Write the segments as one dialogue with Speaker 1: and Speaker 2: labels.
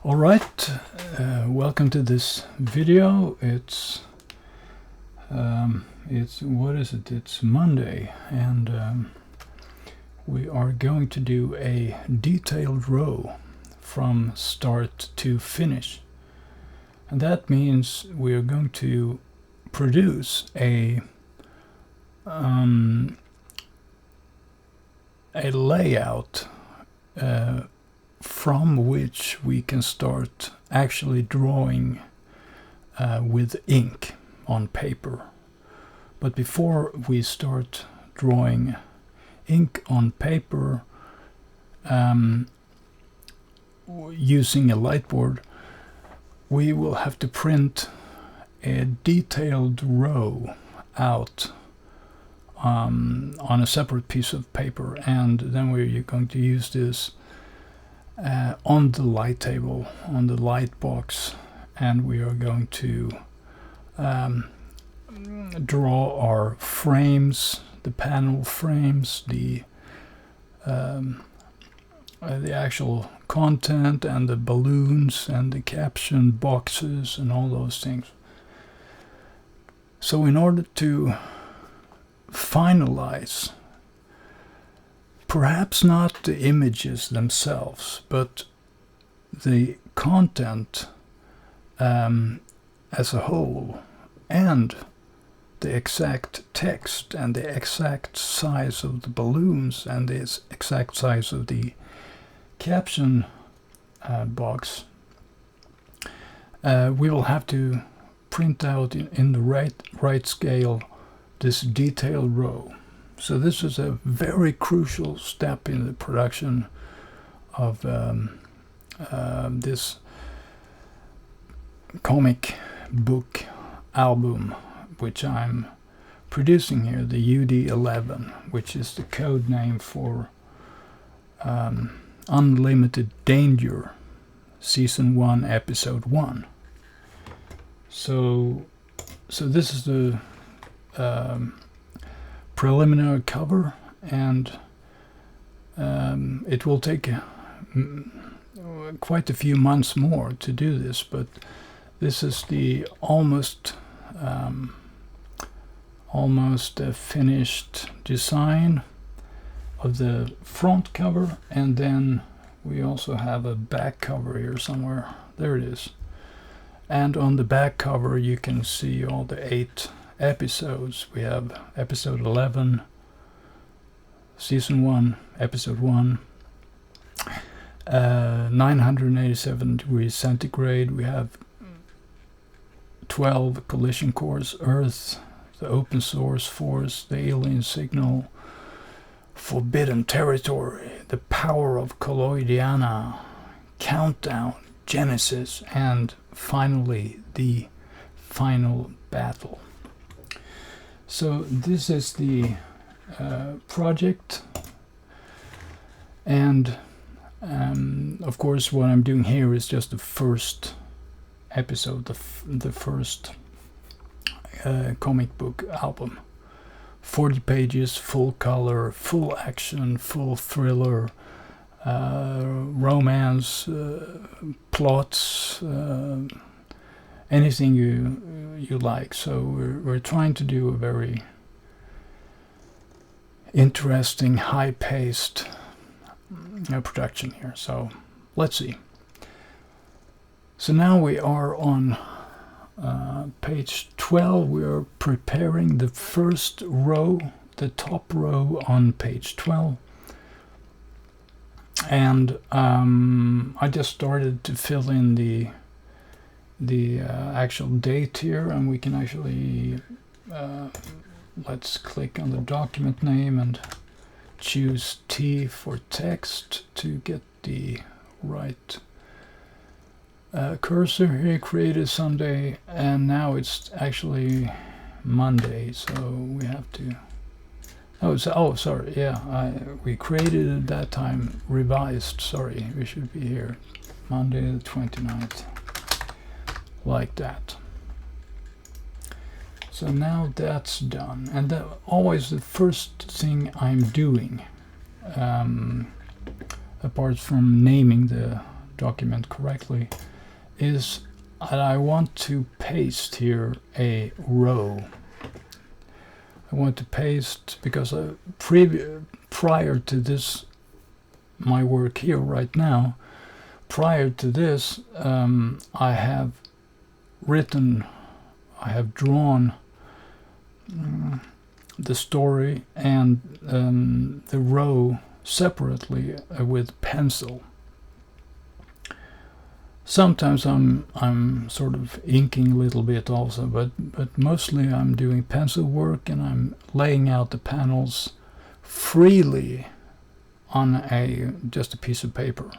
Speaker 1: All right, welcome to this video. It's what is it? It's Monday, and we are going to do a detailed row from start to finish, and that means we are going to produce a layout from which we can start actually drawing with ink on paper. But before we start drawing ink on paper using a lightboard, we will have to print a detailed row out on a separate piece of paper, and then we're going to use this on the light table, on the light box, and we are going to draw our frames, the panel frames, the actual content, and the balloons, and the caption boxes, and all those things. So in order to finalize, perhaps not the images themselves, but the content as a whole, and the exact text, and the exact size of the balloons, and the exact size of the caption box, we will have to print out in the right scale this detailed row. So this is a very crucial step in the production of this comic book album, which I'm producing here, the UD-11, which is the code name for Unlimited Danger, Season 1, Episode 1. So this is the preliminary cover, and it will take quite a few months more to do this, but this is the almost a finished design of the front cover, and then we also have a back cover here somewhere. There it is. And on the back cover you can see all the 8 episodes. We have episode 11, season 1, episode 1, 987 degrees centigrade. We have 12 collision course, Earth, the open source force, the alien signal, forbidden territory, the power of colloidiana, countdown, Genesis, and finally the final battle. So this is the project, and of course what I'm doing here is just the first episode, the first comic book album. 40 pages, full color, full action, full thriller, romance, plots, anything you like. So we're trying to do a very interesting, high-paced production here. So let's see. So now we are on page 12. We are preparing the first row, the top row on page 12. And I just started to fill in the actual date here, and we can actually let's click on the document name and choose T for text to get the right cursor here. Created Sunday, and now it's actually Monday, so we have to sorry, yeah, we created it that time, revised, sorry, we should be here Monday the 29th, like that. So now that's done, and always the first thing I'm doing, apart from naming the document correctly, is that I want to paste here a row. I want to paste because prior to this, my work here right now, prior to this, I have drawn the story and the row separately with pencil. Sometimes I'm sort of inking a little bit also, but mostly I'm doing pencil work, and I'm laying out the panels freely on just a piece of paper.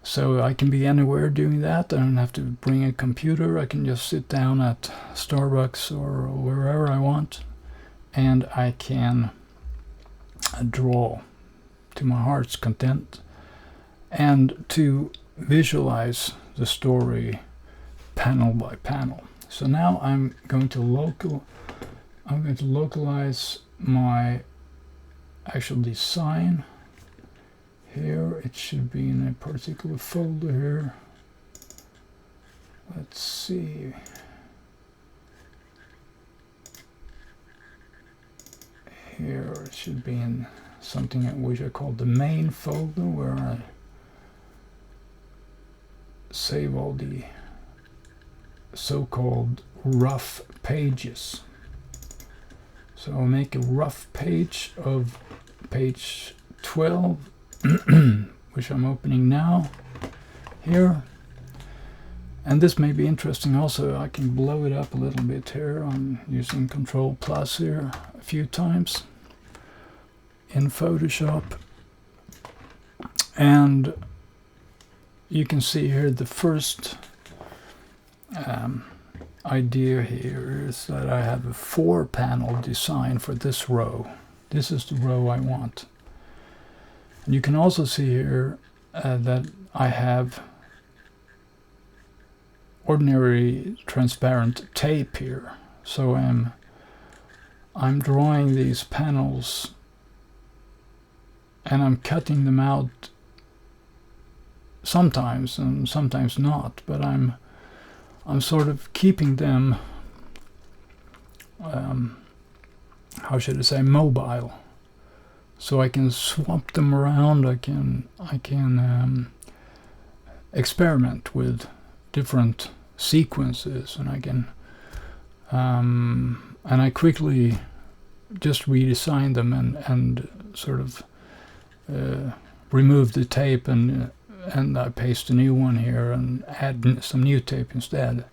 Speaker 1: So I can be anywhere doing that. I don't have to bring a computer. I can just sit down at Starbucks or wherever I want, and I can draw to my heart's content and to visualize the story panel by panel. So now I'm going to localize my actual design. Here it should be in a particular folder here. Let's see. Here it should be in something which I call the main folder, where I save all the so-called rough pages. So I'll make a rough page of page 12, which I'm opening now here. And this may be interesting also. I can blow it up a little bit here. I'm using Ctrl+ here a few times in Photoshop. And you can see here the first idea here is that I have a 4-panel design for this row. This is the row I want. And you can also see here that I have ordinary transparent tape here. So I'm drawing these panels and I'm cutting them out sometimes and sometimes not, but I'm sort of keeping them how should I say, mobile, so I can swap them around. I can experiment with different sequences, and I can and I quickly just redesign them and sort of remove the tape, and I paste a new one here and add some new tape instead.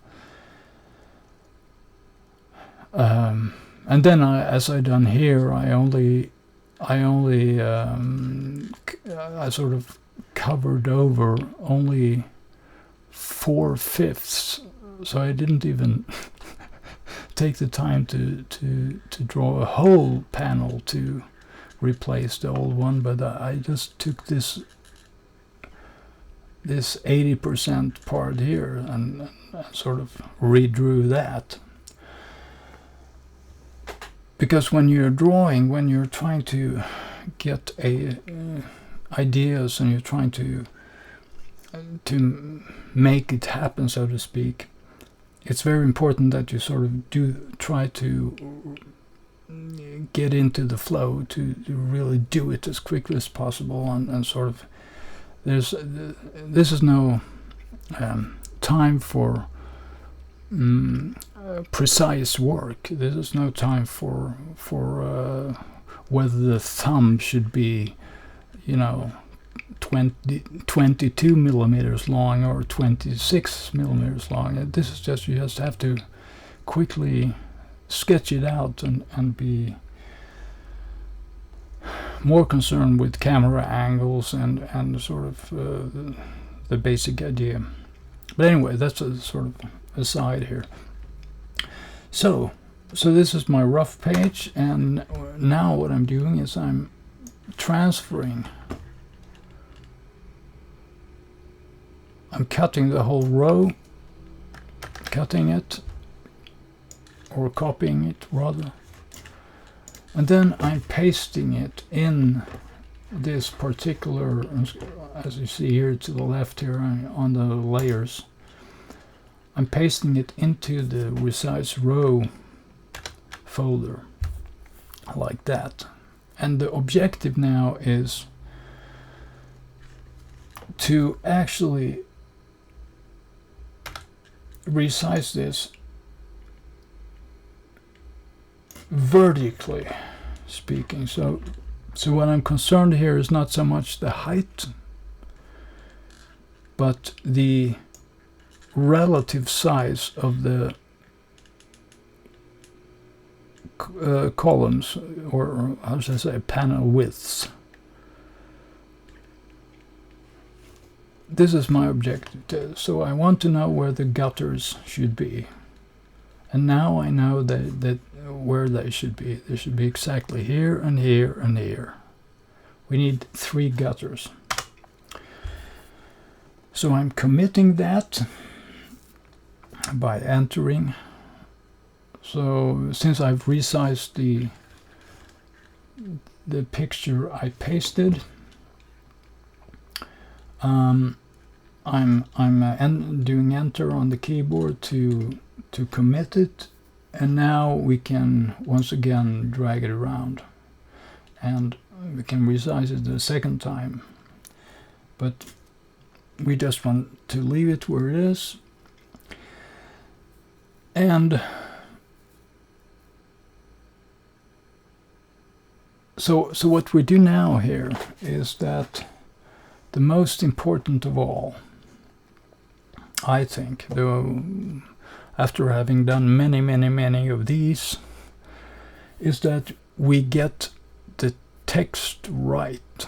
Speaker 1: And then as I done here, I sort of covered over only 4/5, so I didn't even take the time to draw a whole panel to replace the old one, but I just took this 80% part here and sort of redrew that. Because when you're drawing, when you're trying to get ideas and you're trying to make it happen, so to speak, it's very important that you sort of try to get into the flow, to really do it as quickly as possible, and sort of this is no time for precise work. This is no time for whether the thumb should be, 22 millimeters long or 26 millimeters long. This is just, you just have to quickly sketch it out and be more concerned with camera angles and sort of the basic idea. But anyway, that's a sort of aside here. So this is my rough page, and now what I'm doing is I'm transferring. I'm cutting the whole row, cutting it, or copying it rather, and then I'm pasting it in this particular, as you see here to the left here on the layers, I'm pasting it into the resize row folder like that. And the objective now is to actually resize this vertically speaking. So what I'm concerned here is not so much the height, but the relative size of the columns, or how should I say, panel widths. This is my objective. So I want to know where the gutters should be. And now I know that where they should be. They should be exactly here and here and here. We need 3 gutters. So I'm committing that by entering. So since I've resized the picture I pasted, I'm doing enter on the keyboard to commit it, and now we can once again drag it around, and we can resize it the second time, but we just want to leave it where it is. And so what we do now here is that the most important of all, I think, though, after having done many of these, is that we get the text right.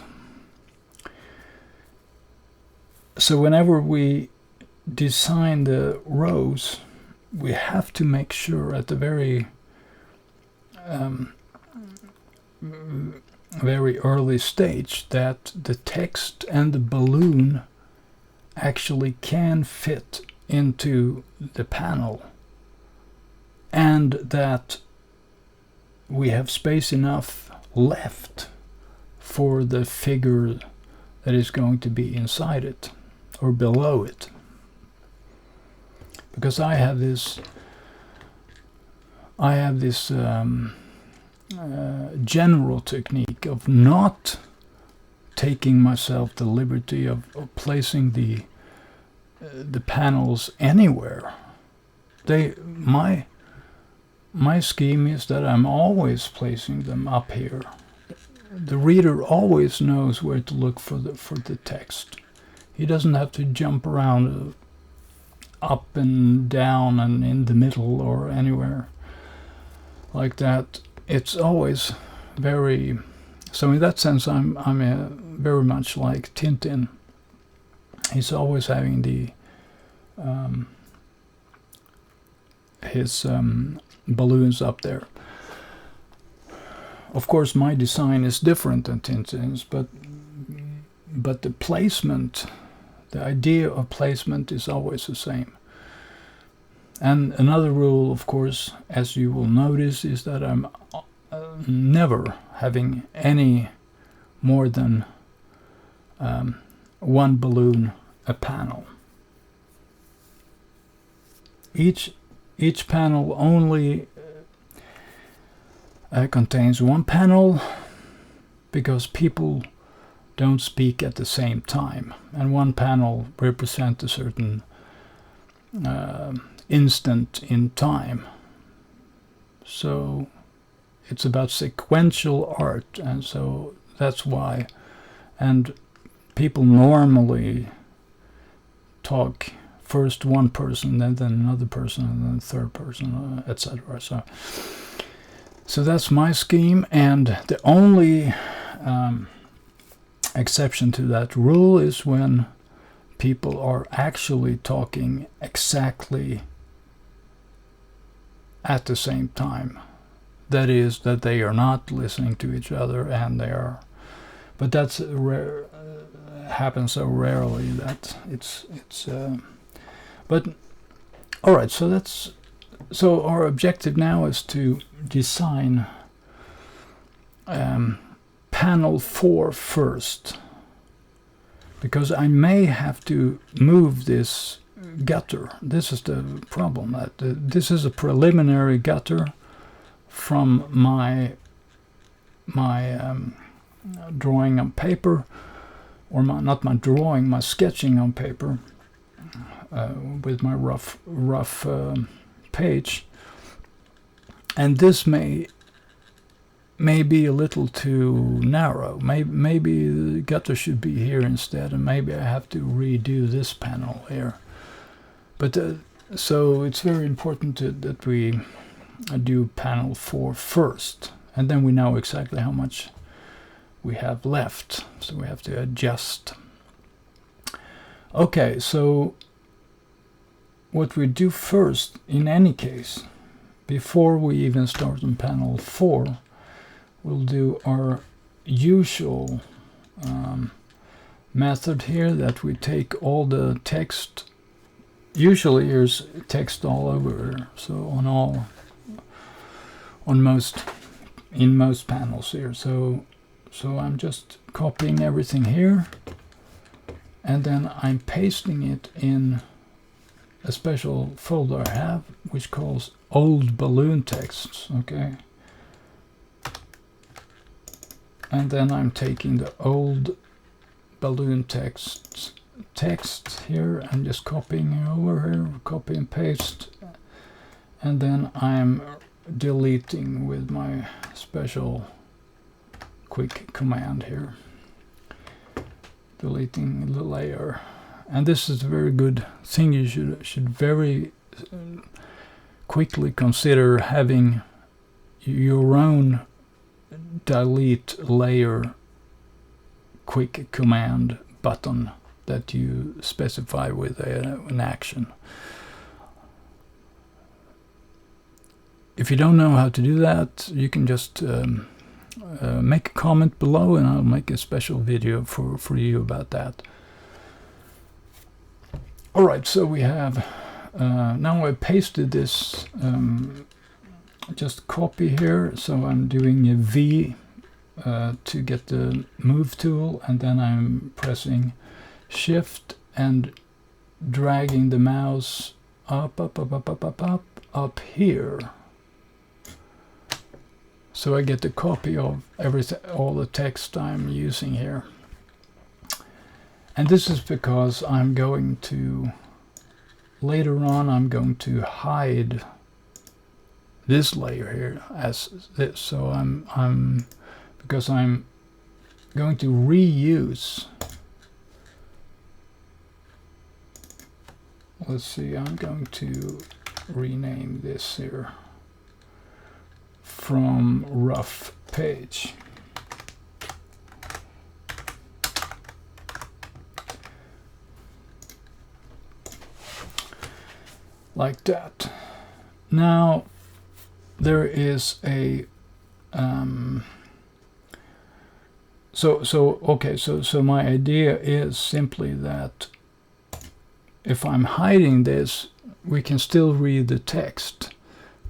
Speaker 1: So whenever we design the rows, we have to make sure at the very early stage that the text and the balloon actually can fit into the panel, and that we have space enough left for the figure that is going to be inside it or below it. Because I have this general technique of not taking myself the liberty of placing the panels anywhere. My scheme is that I'm always placing them up here. The reader always knows where to look for the text. He doesn't have to jump around up and down and in the middle or anywhere like that. It's always very. So in that sense, I'm very much like Tintin. He's always having his balloons up there. Of course, my design is different than Tintin's, but the placement, the idea of placement, is always the same. And another rule, of course, as you will notice, is that I'm never having any more than one balloon a panel. Each panel only contains one panel, because people don't speak at the same time, and one panel represents a certain instant in time. So it's about sequential art, and so that's why. And people normally talk first one person, then another person, and then third person, etc. So that's my scheme, and the only exception to that rule is when people are actually talking exactly at the same time. That is, that they are not listening to each other, and they are. But that's rare. Happens so rarely that it's. But all right. So our objective now is to design panel 4 first, because I may have to move this gutter. This is the problem. That this is a preliminary gutter from my drawing on paper, or not my drawing, my sketching on paper with my rough page. And this may be a little too narrow. Maybe the gutter should be here instead, and maybe I have to redo this panel here. But so it's very important that we do panel 4 first, and then we know exactly how much we have left, so we have to adjust. Okay, so what we do first, in any case, before we even start on panel 4, we'll do our usual method here, that we take all the text. Usually there's text all over, so in most panels here. So I'm just copying everything here, and then I'm pasting it in a special folder I have, which calls old balloon texts. Okay, and then I'm taking the old balloon text here and just copying it over here, copy and paste, and then I'm deleting with my special quick command here, deleting the layer. And this is a very good thing. You should very quickly consider having your own delete layer quick command button that you specify with an action. If you don't know how to do that, you can just make a comment below, and I'll make a special video for you about that. Alright, so we have now I pasted this, just copy here, so I'm doing a V to get the move tool, and then I'm pressing Shift and dragging the mouse up here, so I get a copy of all the text I'm using here. And this is because I'm going to, later on, I'm going to hide this layer here as this. So because I'm going to reuse. Let's see, I'm going to rename this here from rough page. Like that. Now there is a so my idea is simply that if I'm hiding this, we can still read the text,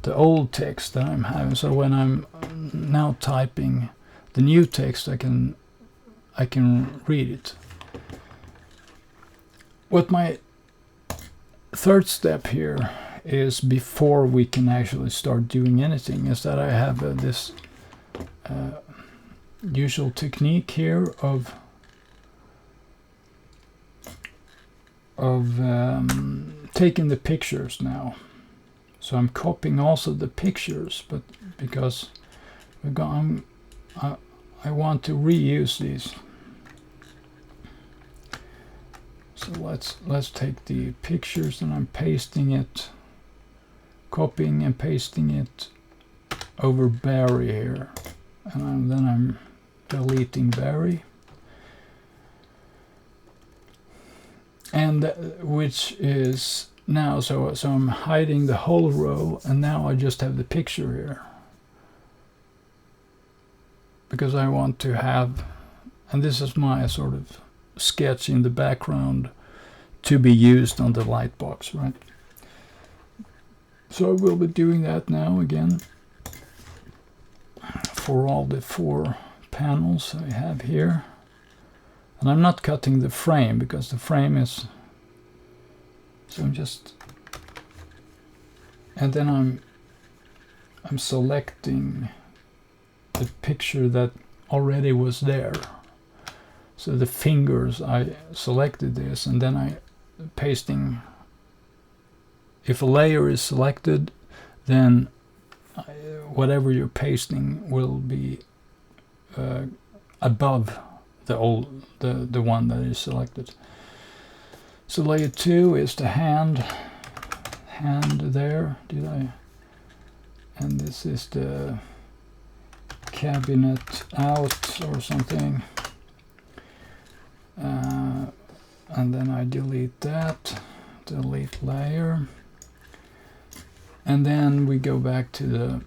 Speaker 1: the old text that I'm having. So when I'm now typing the new text, I can read it. What my third step here is, before we can actually start doing anything, is that I have this usual technique here of taking the pictures now. So I'm copying also the pictures, but because I want to reuse these. So let's take the pictures, and I'm pasting it, copying and pasting it over Barry here, and then I'm deleting Barry, and which is now so I'm hiding the whole row, and now I just have the picture here, because I want to have, and this is my sort of sketch in the background to be used on the light box, right? So I will be doing that now again for all the 4 panels I have here. And I'm not cutting the frame because the frame is, so I'm just, and then I'm selecting the picture that already was there. So the fingers, I selected this, and then I pasting. If a layer is selected, then whatever you're pasting will be above the one that is selected. So layer 2 is the hand there, and this is the cabinet out or something, and then I delete that, delete layer, and then we go back to the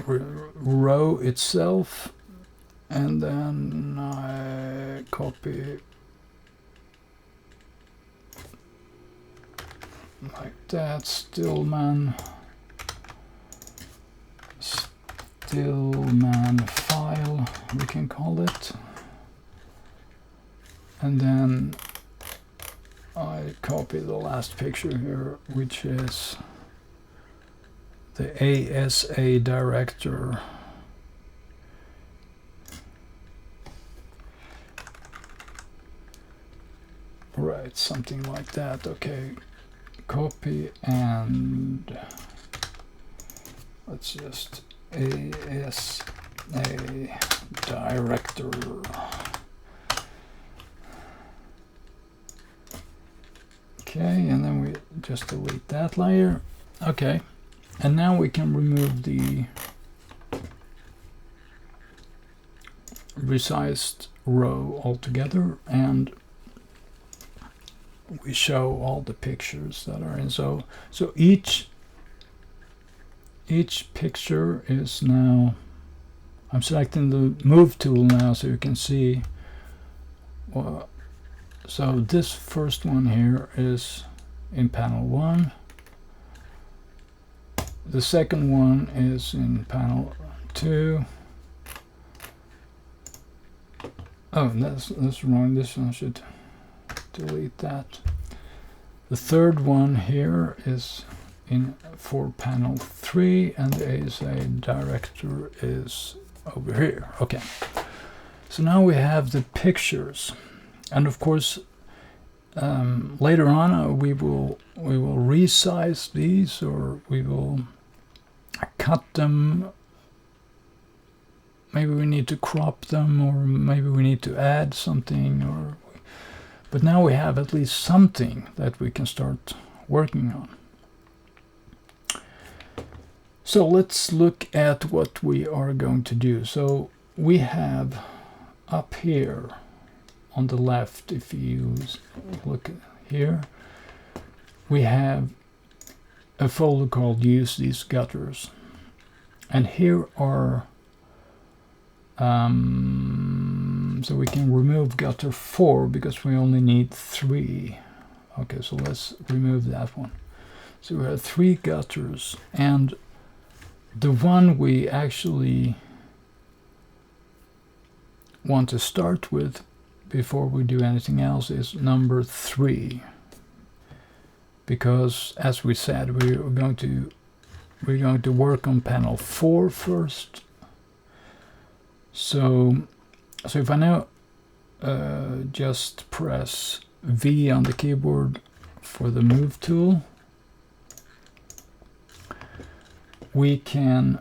Speaker 1: row itself, and then I copy like that, Stillman file, we can call it, and then I copy the last picture here, which is the ASA director. Right, something like that. Okay, copy, and let's just ASA director. Okay, and then we just delete that layer. Okay, and now we can remove the resized row altogether, and we show all the pictures that are in. So each picture is now, I'm selecting the move tool now so you can see. So this first one here is in panel 1. The second one is in panel 2. Oh, that's wrong. This one should delete that. The third one here is for panel 3, and the ASA director is over here. Okay, so now we have the pictures, and of course later on we will resize these, or we will cut them. Maybe we need to crop them, or maybe we need to add something, but now we have at least something that we can start working on. So let's look at what we are going to do. So we have up here on the left, if you look here, we have a folder called Use These Gutters. And here are, so we can remove gutter 4 because we only need 3. Okay, so let's remove that one. So we have 3 gutters, and the one we actually want to start with before we do anything else is number 3, because as we said, we're going to work on panel 4 first. So if I now just press V on the keyboard for the move tool, we can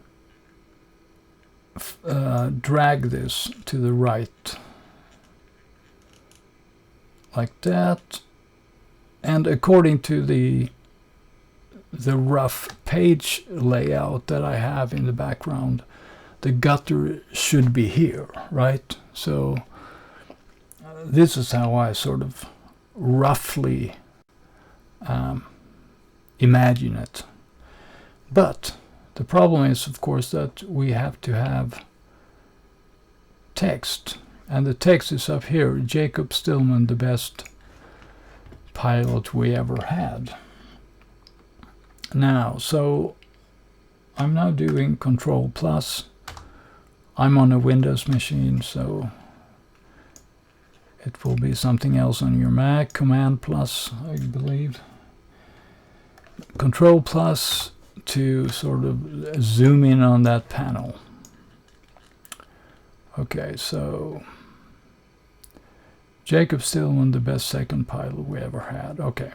Speaker 1: drag this to the right like that, and according to the rough page layout that I have in the background, the gutter should be here, right? So this is how I sort of roughly imagine it. But the problem is, of course, that we have to have text, and the text is up here. Jacob Stillman, the best pilot we ever had. Now, so I'm now doing Control plus. I'm on a Windows machine, so it will be something else on your Mac. Command plus, I believe. Control plus to sort of zoom in on that panel. Okay, so Jacob still won the best second pilot we ever had. Okay,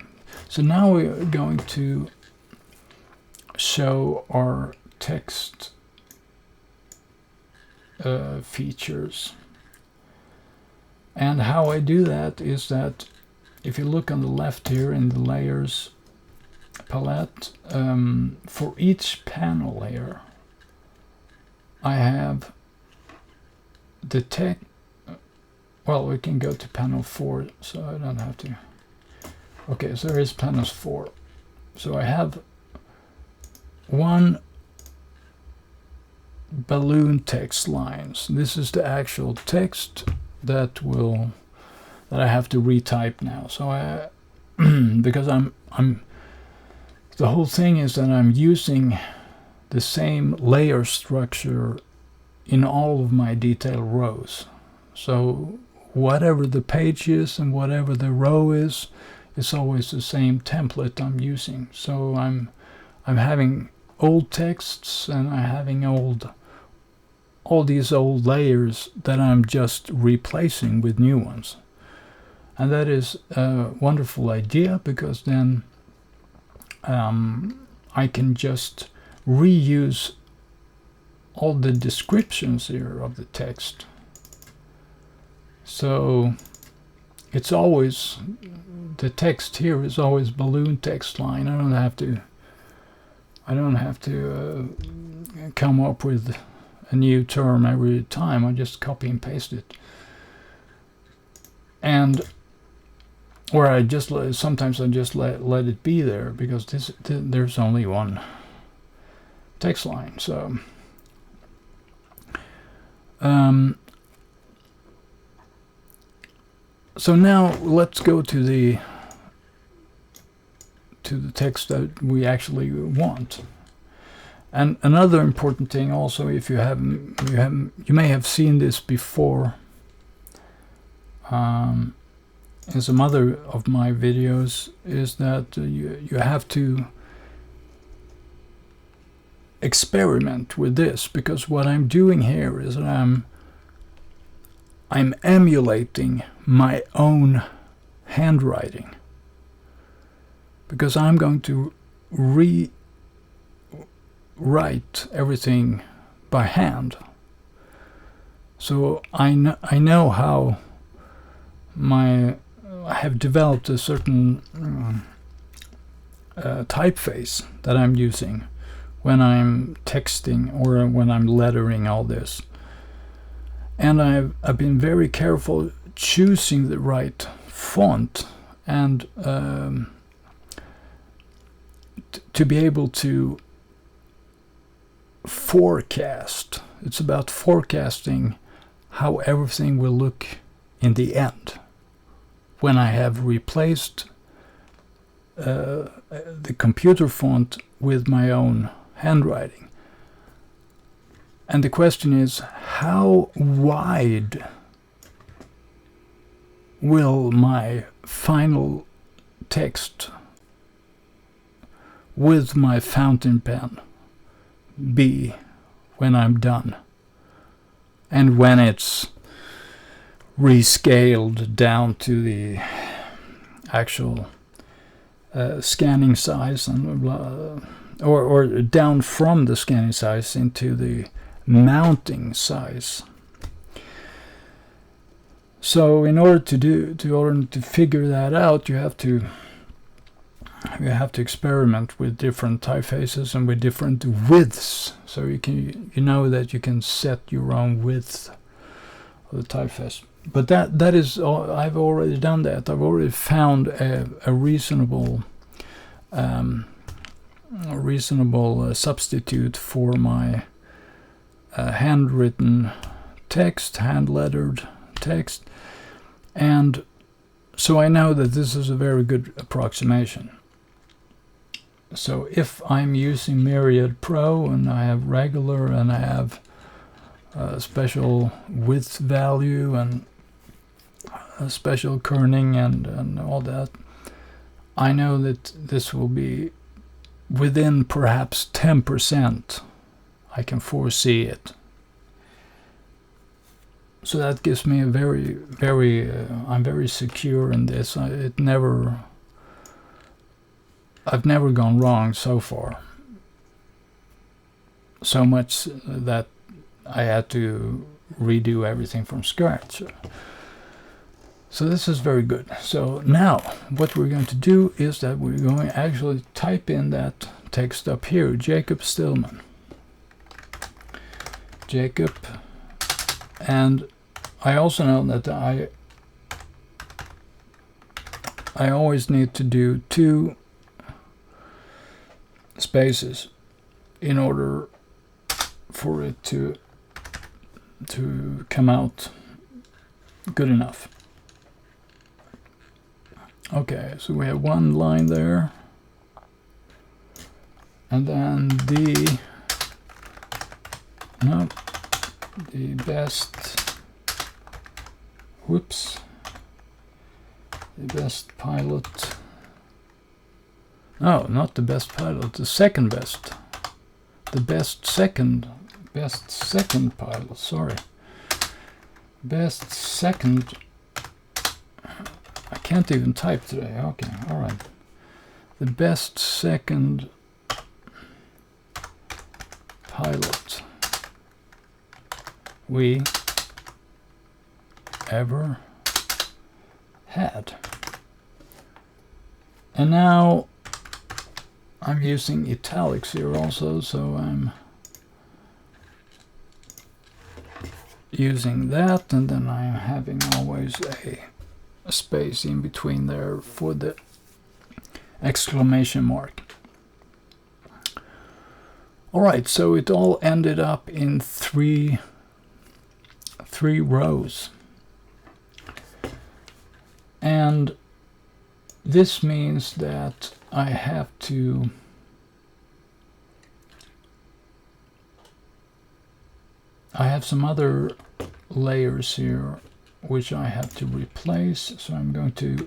Speaker 1: so now we're going to show our text features. And how I do that is that if you look on the left here in the layers palette, for each panel here, I have the text. Well, we can go to panel 4, so I don't have to. Okay, so there is panel 4. So I have one balloon text lines. This is the actual text that I have to retype now. So I because I'm the whole thing is that I'm using the same layer structure in all of my detail rows. So whatever the page is and whatever the row is, it's always the same template I'm using. So I'm having old texts and I'm having all these old layers that I'm just replacing with new ones. And that is a wonderful idea, because then I can just reuse all the descriptions here of the text. So it's always, the text here is always balloon text line. I don't have to come up with a new term every time. I just copy and paste it. And or I just sometimes I just let it be there, because there's only one text line. So so now let's go to the text that we actually want. And another important thing also, if you may have seen this before in some other of my videos, is that you have to experiment with this, because what I'm doing here is that I'm emulating my own handwriting, because I'm going to rewrite everything by hand. So I know how I have developed a certain typeface that I'm using when I'm texting or when I'm lettering all this. And I've been very careful choosing the right font and to be able to forecast. It's about forecasting how everything will look in the end when I have replaced the computer font with my own handwriting. And the question is, how wide will my final text with my fountain pen be when I'm done, and when it's rescaled down to the actual scanning size, and or down from the scanning size into the mounting size. So in order to figure that out, you have to experiment with different typefaces and with different widths. So you know that you can set your own width of the typeface. But that is all. I've already done that. I've already found a reasonable substitute for my handwritten text, hand-lettered text, and so I know that this is a very good approximation. So if I'm using Myriad Pro and I have regular and I have special width value and special kerning and all that, I know that this will be within perhaps 10%. I can foresee it. So that gives me a I'm very secure in this. I've never gone wrong so far. So much that I had to redo everything from scratch. So this is very good. So now what we're going to do is that we're going to actually type in that text up here, Jacob Stillman. Jacob. And I also know that I always need to do 2 spaces in order for it to come out good enough. Okay, so we have 1 line there, and then the best, the best pilot, no, not the best pilot, the second best, the best second pilot, sorry, best second, I can't even type today, okay, alright, the best second pilot we ever had. And now I'm using italics here also, so I'm using that, and then I'm having always a space in between there for the exclamation mark. Alright, so it all ended up in three rows. And this means that I have some other layers here which I have to replace, so I'm going to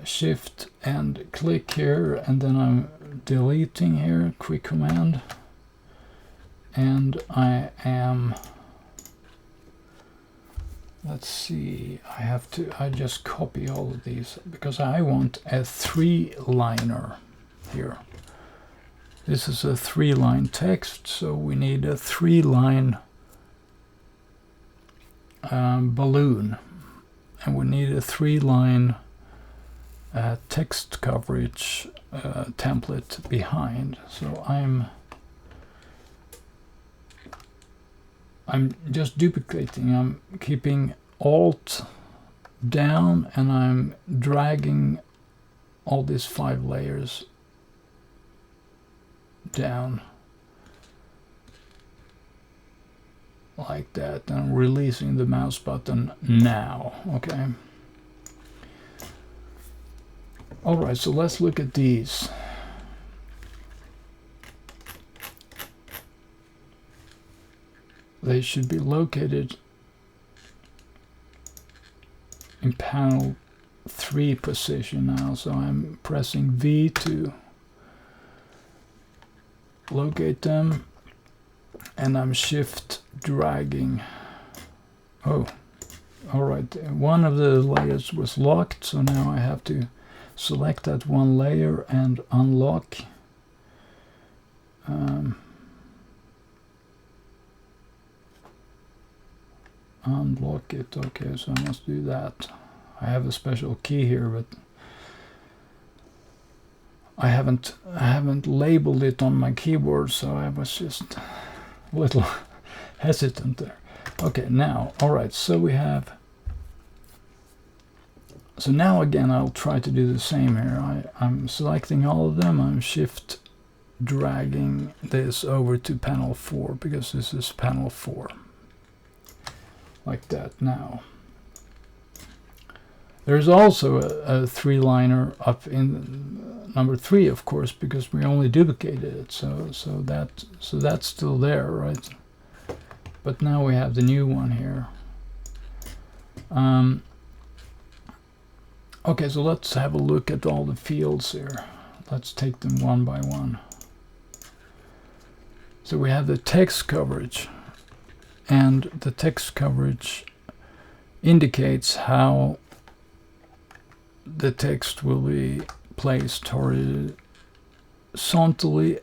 Speaker 1: shift and click here, and then I'm deleting here, quick command, and I am, let's see, I just copy all of these because I want a 3-liner here. This is a 3-line text, so we need a 3-line balloon, and we need a 3-line text coverage template behind. So I'm just duplicating. I'm keeping Alt down, and I'm dragging all these 5 layers down like that, and releasing the mouse button now. Okay. Alright, so let's look at these. They should be located in panel 3 position now, so I'm pressing V to locate them, and I'm shift dragging. Oh, alright, one of the layers was locked, so now I have to select that one layer and unlock. Unlock it. Okay, so I must do that. I have a special key here, but I haven't labeled it on my keyboard, so I was just a little hesitant there. Okay, now, alright, so we have, so now again I'll try to do the same here. I'm selecting all of them, I'm shift dragging this over to panel 4, because this is panel 4. Like that now. There's also a three-liner up in number 3, of course, because we only duplicated it. So that's still there, right? But now we have the new one here. Okay, so let's have a look at all the fields here. Let's take them one by one. So we have the text coverage, and the text coverage indicates how the text will be placed horizontally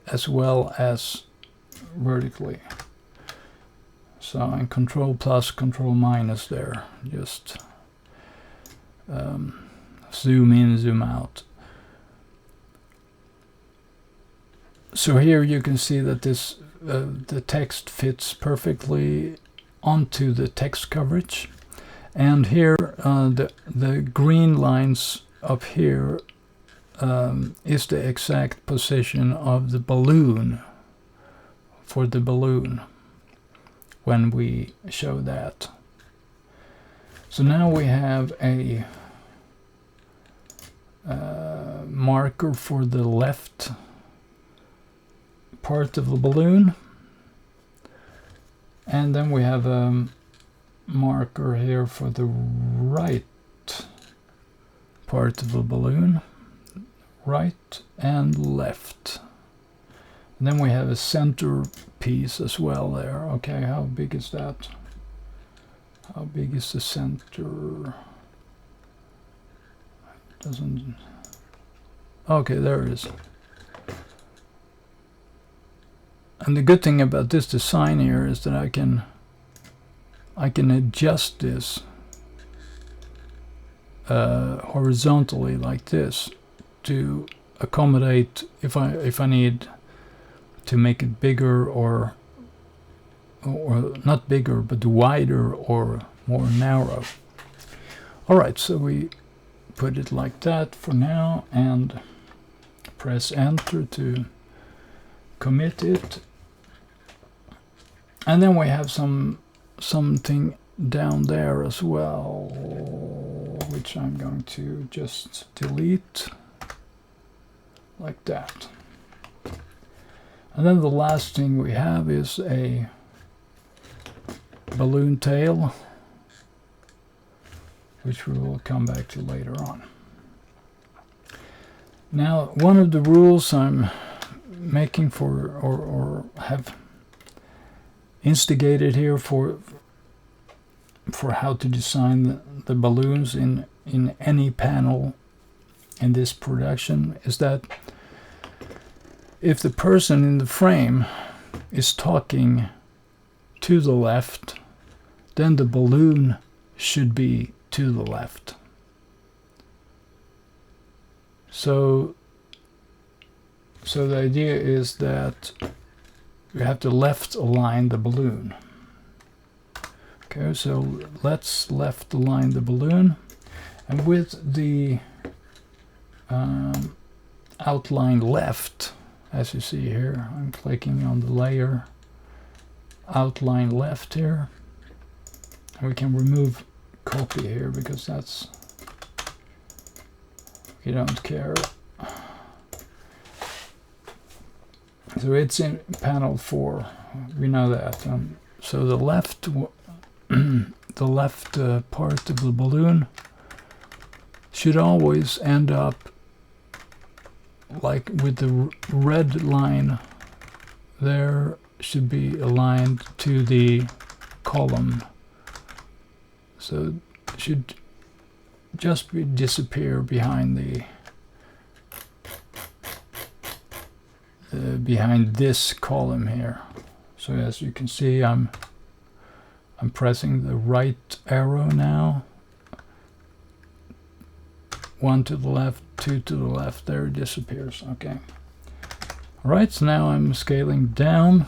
Speaker 1: as well as vertically. So I'm Control plus, Control minus there. Just zoom in, zoom out. So here you can see that this the text fits perfectly onto the text coverage. And here, the green lines up here is the exact position of the balloon, for the balloon, when we show that. So now we have a marker for the left part of the balloon. And then we have a marker here for the right part of the balloon, right and left. And then we have a center piece as well there. Okay, how big is that? How big is the center? Doesn't. Okay, there it is. And the good thing about this design here is that I can adjust this horizontally like this to accommodate if I need to make it bigger or not bigger but wider or more narrow. Alright, so we put it like that for now and press enter to commit it. And then we have something down there as well, which I'm going to just delete like that. And then the last thing we have is a balloon tail, which we will come back to later on. Now, one of the rules I'm making for or have instigated here for how to design the balloons in any panel in this production is that if the person in the frame is talking to the left, then the balloon should be to the left. So the idea is that we have to left align the balloon. Okay, so let's left align the balloon, and with the outline left, as you see here, I'm clicking on the layer outline left here, and we can remove copy here because that's, we don't care. So it's in panel 4, we know that. So the left the left part of the balloon should always end up like with the red line there, should be aligned to the column. So it should just disappear behind the behind this column here. So as you can see, I'm pressing the right arrow now. 1 to the left, 2 to the left, there it disappears. Okay. Alright, so now I'm scaling down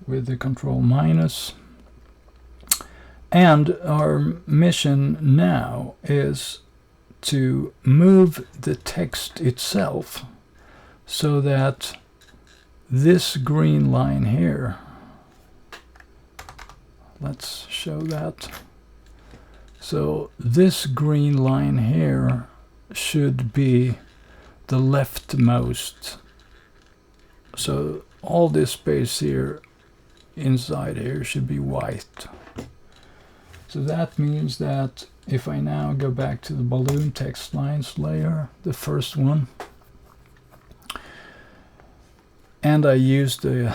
Speaker 1: with the Control minus. And our mission now is to move the text itself so that this green line here, let's show that. So this green line here should be the leftmost. So all this space here inside here should be white. So that means that if I now go back to the balloon text lines layer, the first one, and I use the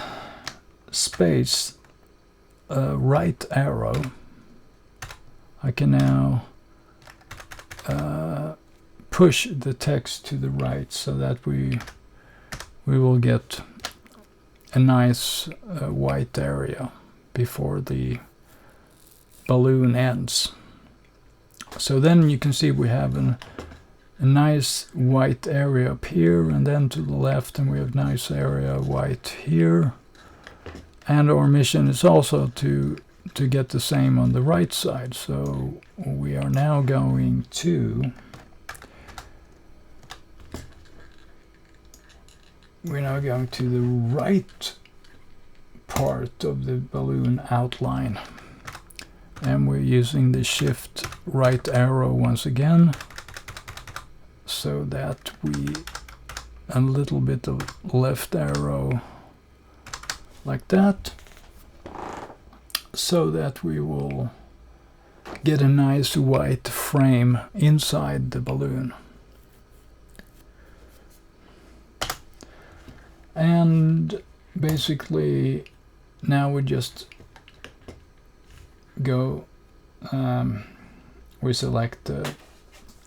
Speaker 1: space right arrow, I can now push the text to the right so that we will get a nice white area before the balloon ends. So then you can see we have a nice white area up here, and then to the left, and we have nice area white here. And our mission is also to get the same on the right side. So we are now going to the right part of the balloon outline, and we're using the shift right arrow once again, so that we a little bit of left arrow like that, so that we will get a nice white frame inside the balloon. And basically now we just go, we select the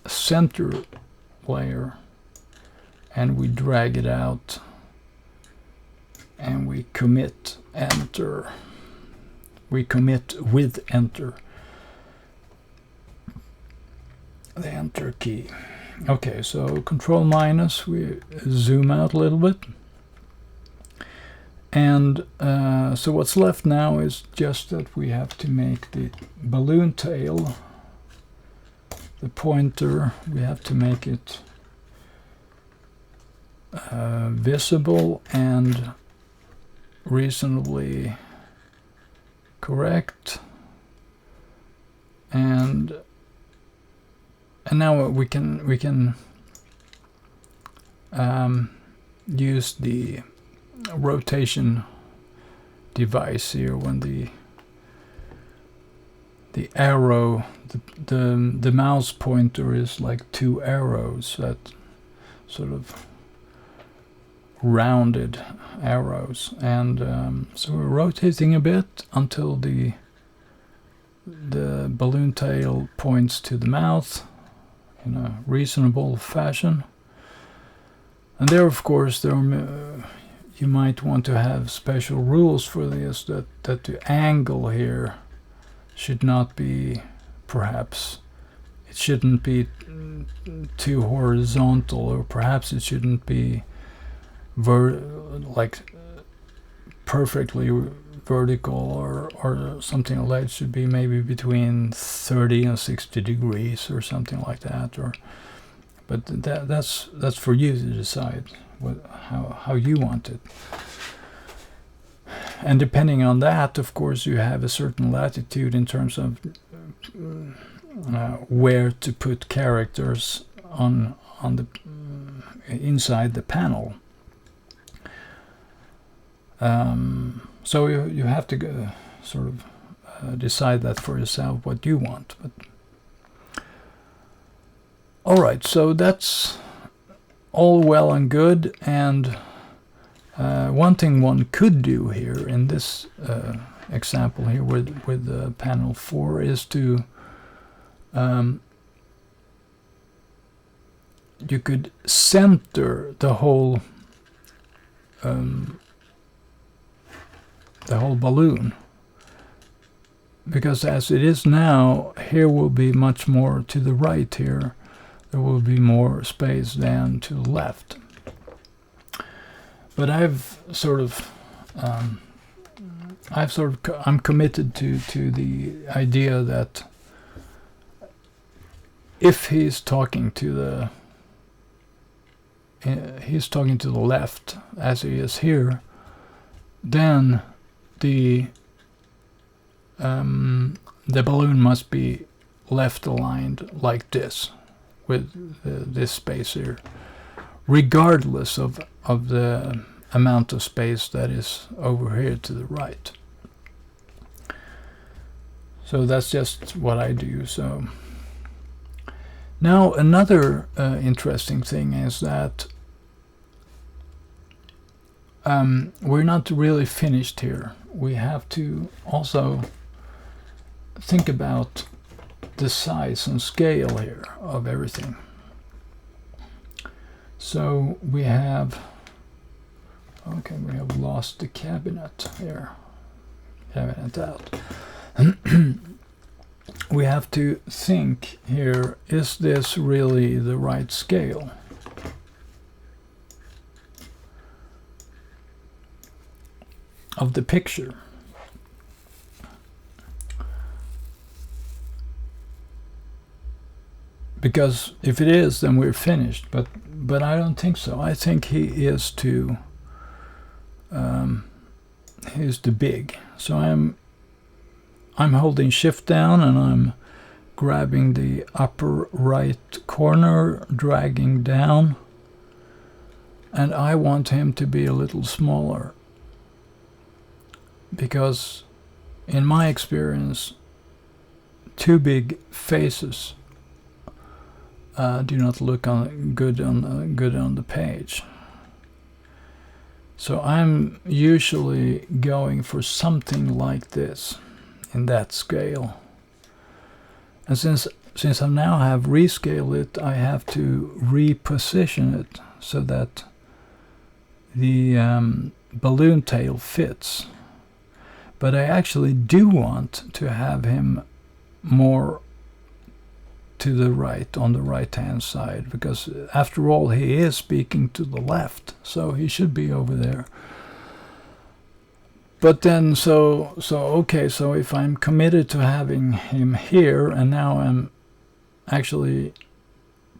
Speaker 1: center layer and we drag it out and we commit enter. We commit with enter, the enter key. Okay, so control minus, we zoom out a little bit. And so what's left now is just that we have to make the balloon tail, the pointer, we have to make it visible and reasonably correct. And now we can use the rotation device here when the arrow, the mouse pointer is like two arrows, that sort of rounded arrows, and so we're rotating a bit until the balloon tail points to the mouth in a reasonable fashion. And there, of course, you might want to have special rules for this, that the angle here should not be, perhaps it shouldn't be too horizontal, or perhaps it shouldn't be like perfectly vertical, or something like that. It should be maybe between 30 and 60 degrees or something like that. But that's for you to decide how you want it. And depending on that, of course, you have a certain latitude in terms of where to put characters on the inside the panel. So you have to go, sort of decide that for yourself, what you want. But all right, so that's all well and good. And one thing one could do here in this example here with panel 4 is to you could center the whole balloon, because as it is now, here will be much more to the right here. There will be more space than to the left. But I'm committed to the idea that if he's talking to the left, as he is here, then the balloon must be left aligned like this, with this space here, regardless of the amount of space that is over here to the right. So that's just what I do. So now another interesting thing is that we're not really finished here. We have to also think about the size and scale here of everything. So we have, okay, we have lost the cabinet here, cabinet out. We have to think here, is this really the right scale? Of the picture? Because if it is, then we're finished, but I don't think so. I think he is too big. So I'm holding shift down and I'm grabbing the upper right corner, dragging down, and I want him to be a little smaller, because in my experience, too big faces do not look good on the page. So I'm usually going for something like this, in that scale. And since I now have rescaled it, I have to reposition it so that the balloon tail fits. But I actually do want to have him more to the right, on the right hand side, because after all he is speaking to the left, so he should be over there. But then okay, so if I'm committed to having him here, and now I'm actually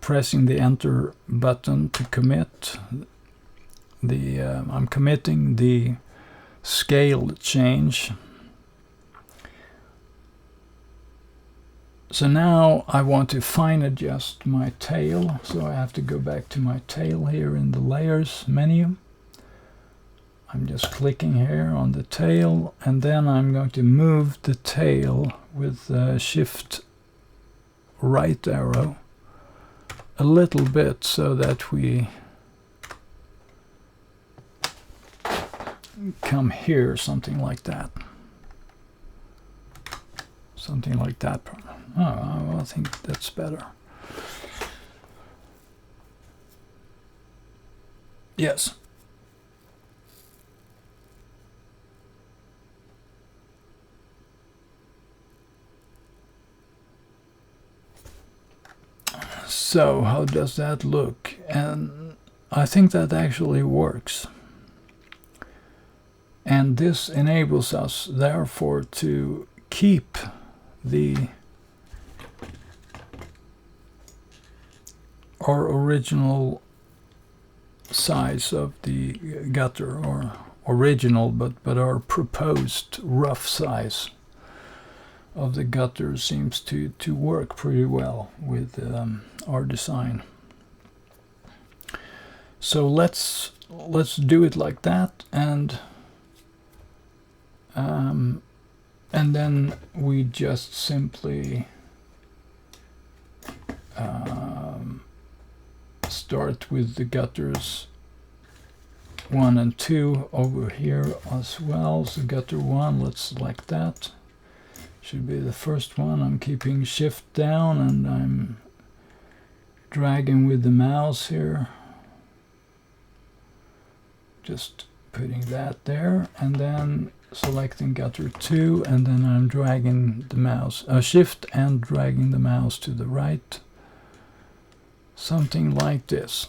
Speaker 1: pressing the enter button to commit I'm committing the scale change. So now I want to fine adjust my tail, so I have to go back to my tail here in the layers menu. I'm just clicking here on the tail, and then I'm going to move the tail with shift right arrow a little bit so that we come here, something like that. Something like that. Oh, I think that's better. Yes. So how does that look? And I think that actually works. And this enables us, therefore, to keep our original size of the gutter, or original, but our proposed rough size of the gutter seems to work pretty well with our design. So let's do it like that, and then we just simply start with the gutters 1 and 2 over here as well. So gutter 1, let's select that. Should be the first one. I'm keeping shift down and I'm dragging with the mouse here. Just putting that there, and then selecting gutter 2, and then I'm dragging the mouse, shift and dragging the mouse to the right. Something like this.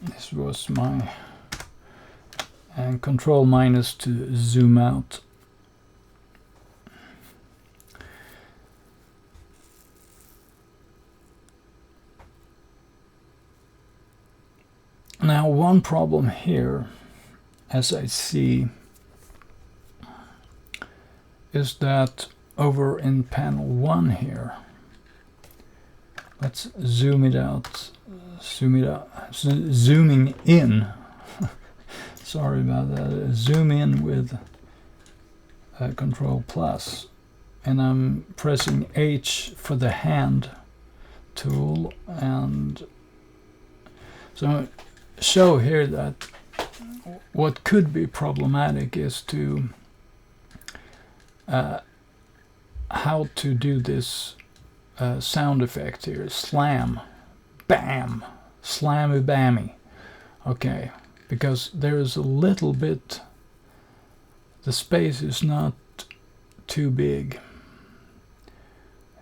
Speaker 1: This was my, and control minus to zoom out. Now one problem here, as I see, is that over in panel 1 here, Let's zoom it out. Zooming in. Sorry about that. Zoom in with Control plus, and I'm pressing H for the hand tool, and so show here that what could be problematic is to how to do this sound effect here. Slam, bam, slammy bammy. Okay, because there is a little bit, the space is not too big.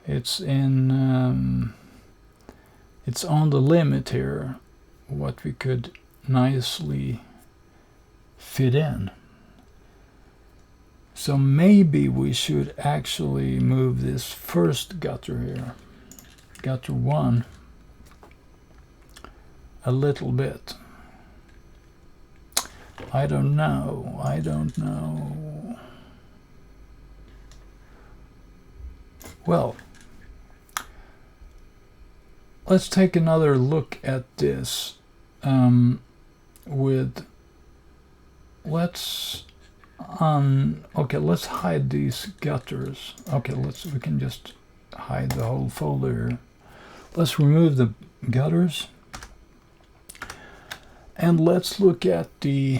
Speaker 1: It's in it's on the limit here what we could nicely fit in. So maybe we should actually move this first gutter here, gutter 1, a little bit. I don't know. Well, let's take another look at this with, let's hide these gutters. Okay, we can just hide the whole folder here. Let's remove the gutters, and let's look at the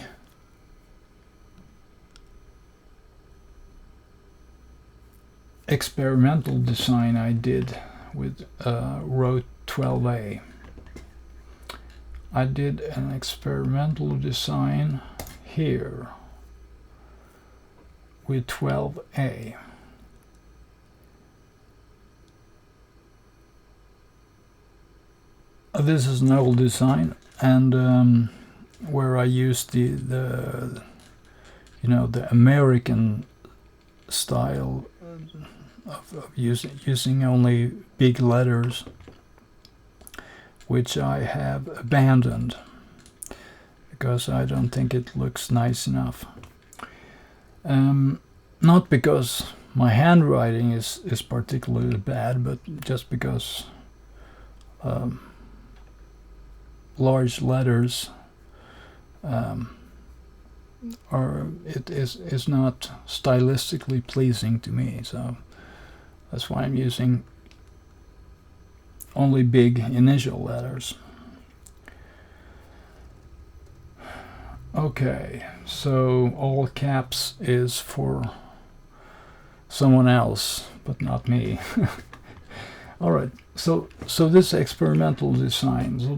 Speaker 1: experimental design I did with row 12A. I did an experimental design here with 12A. This is an old design, and where I used the American style of using only big letters, which I have abandoned because I don't think it looks nice enough. Not because my handwriting is particularly bad, but just because large letters is not stylistically pleasing to me, so that's why I'm using only big initial letters. Okay, so all caps is for someone else, but not me. All right, so this experimental design. So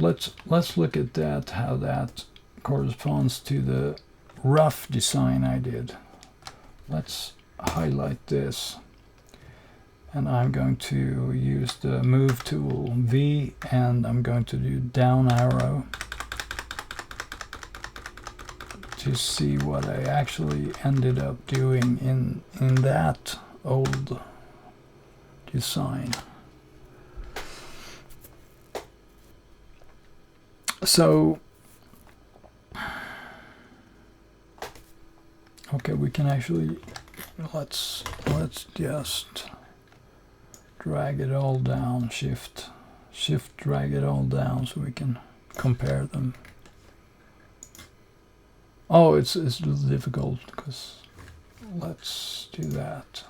Speaker 1: let's look at that, how that corresponds to the rough design I did. Let's highlight this, and I'm going to use the move tool V, and I'm going to do down arrow to see what I actually ended up doing in that old design. So okay, we can actually let's just drag it all down, shift drag it all down so we can compare them. Oh, it's a little difficult because let's do that.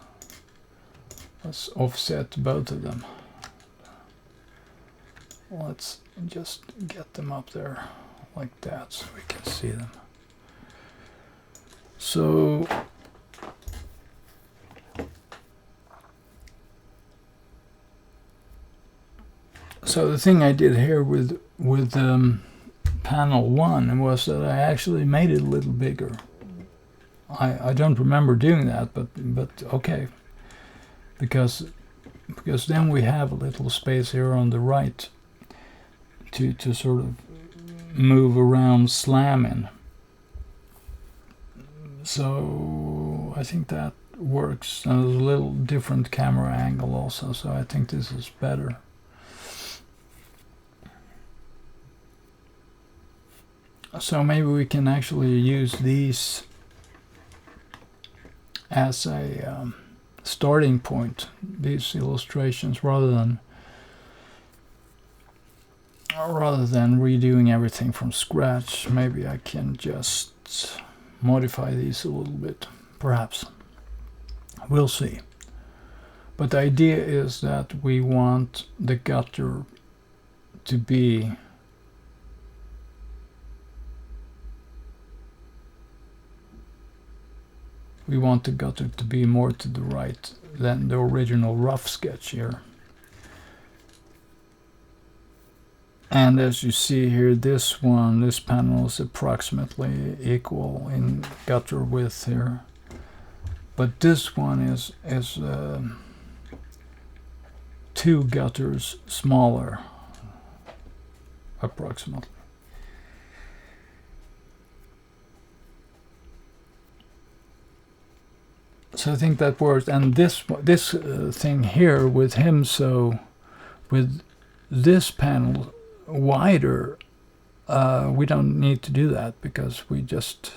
Speaker 1: Let's offset both of them. Let's just get them up there like that so we can see them. So the thing I did here with panel 1 was that I actually made it a little bigger. I don't remember doing that, but okay, because then we have a little space here on the right to sort of move around slamming. So I think that works. And there's a little different camera angle also, so I think this is better. So maybe we can actually use these as a starting point, these illustrations, rather than rather than redoing everything from scratch, maybe I can just modify these a little bit, perhaps. We'll see. But the idea is that we want the gutter to be more to the right than the original rough sketch here. And as you see here, this panel is approximately equal in gutter width here. But this one is 2 gutters smaller, approximately. So I think that works. And this thing here with him, so with this panel wider, we don't need to do that, because we just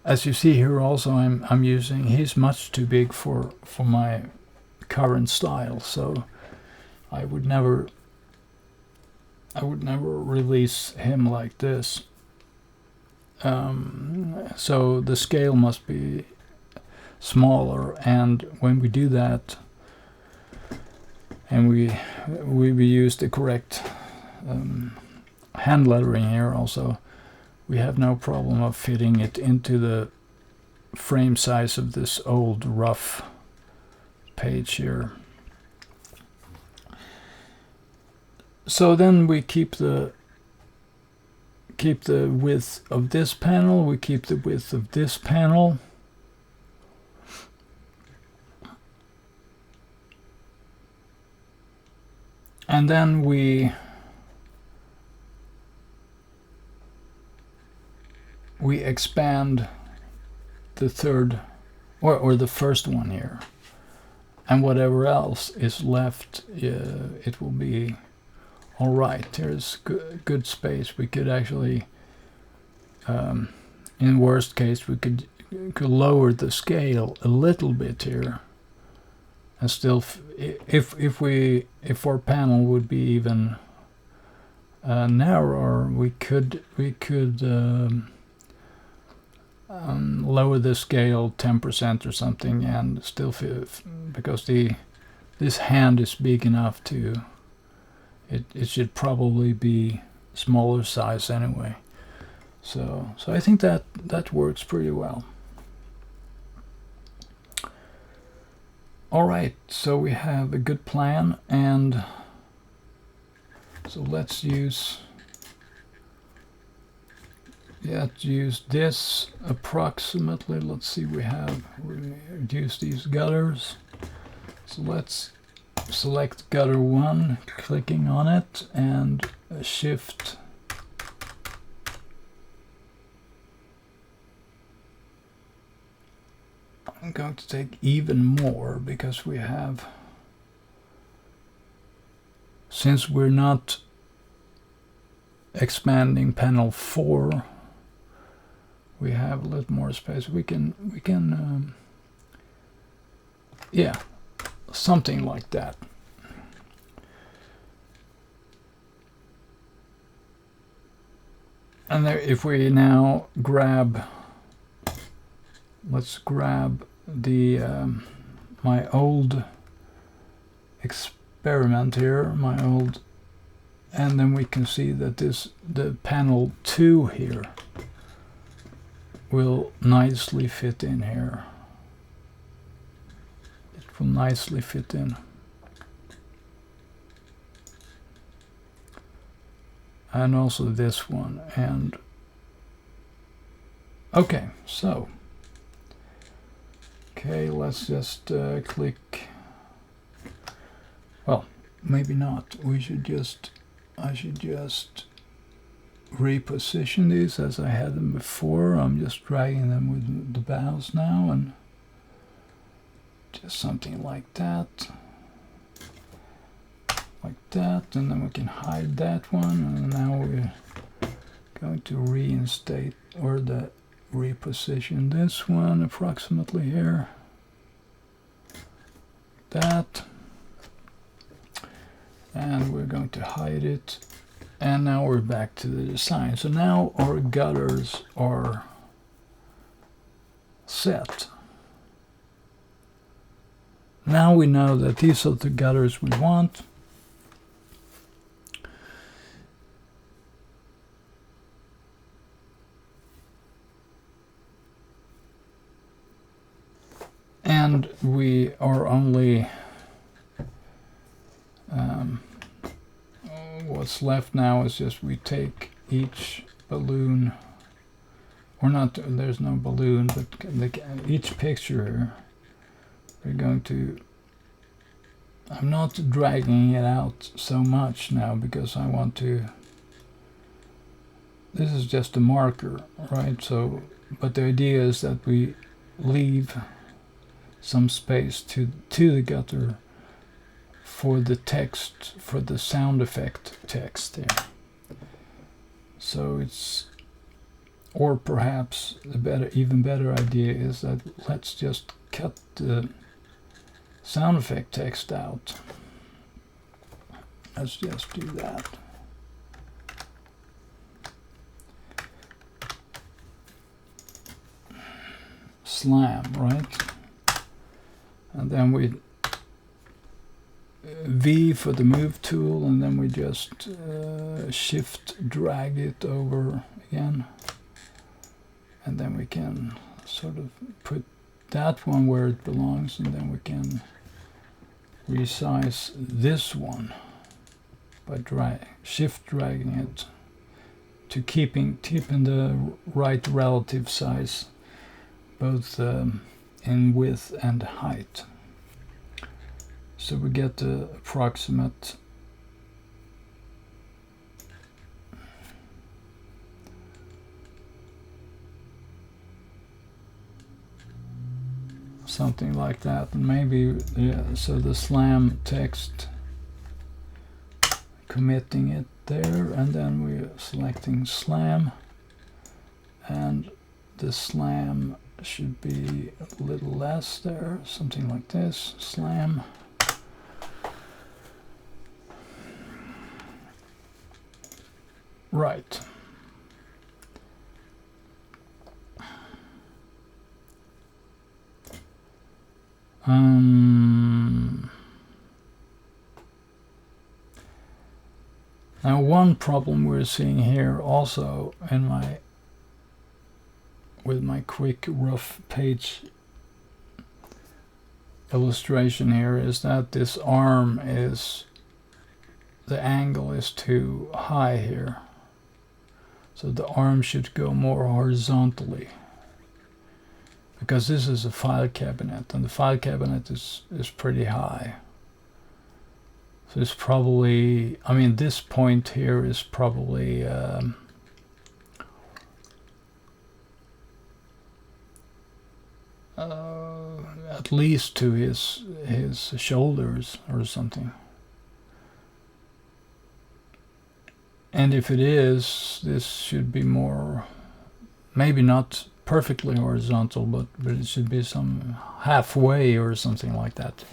Speaker 1: as you see here also, I'm using, he's much too big for my current style, so I would never release him like this. So the scale must be smaller, and when we do that, and we use the correct hand lettering here also, we have no problem of fitting it into the frame size of this old rough page here. So then we keep the width of this panel, we keep the width of this panel. And then we expand the third or the first one here, and whatever else is left, it will be all right. There's good space. We could actually, in worst case, we could lower the scale a little bit here, and still, if our panel would be even narrower, we could lower the scale 10% or something, and still because this hand is big enough to, it should probably be smaller size anyway. So I think that works pretty well. All right, so we have a good plan, and so let's use this approximately. Let's see, we reduced these gutters. So let's select gutter 1, clicking on it, and shift. I'm going to take even more, because we have, since we're not expanding panel 4, we have a little more space. We can yeah, something like that. And there, if we now grab, let's grab the my old experiment here, and then we can see that the panel 2 here will nicely fit in here. It will nicely fit in. And also this one. And okay, so let's just click. Well, maybe not. I should just reposition these as I had them before. I'm just dragging them with the mouse now, and just something like that. Like that, and then we can hide that one, and now we're going to reinstate or reposition this one approximately here. That. and we're going to hide it, and now we're back to the design. So now our gutters are set. Now we know that these are the gutters we want. And we are only what's left now is just we take each balloon, or not, there's no balloon, but each picture here, we're going to, I'm not dragging it out so much now because I want to, this is just a marker, right? So, but the idea is that we leave some space to the gutter for the text, for the sound effect text here. So it's, or perhaps the even better idea is that let's just cut the sound effect text out. Let's just do that. Slam, right? And then we V for the move tool, and then we just shift drag it over again, and then we can sort of put that one where it belongs, and then we can resize this one by shift dragging it to keeping the right relative size, both in width and height. So we get the approximate something like that, and maybe, yeah, so the slam text, committing it there, and then we're selecting slam, and the slam should be a little less there, something like this, slam. Right. Now one problem we're seeing here also in with my quick rough page illustration here is that this arm is, the angle is too high here. So the arm should go more horizontally, because this is a file cabinet, and the file cabinet is pretty high. So it's probably, I mean, this point here is probably at least to his shoulders or something. And if it is, this should be more, maybe not perfectly horizontal, but it should be some halfway or something like that.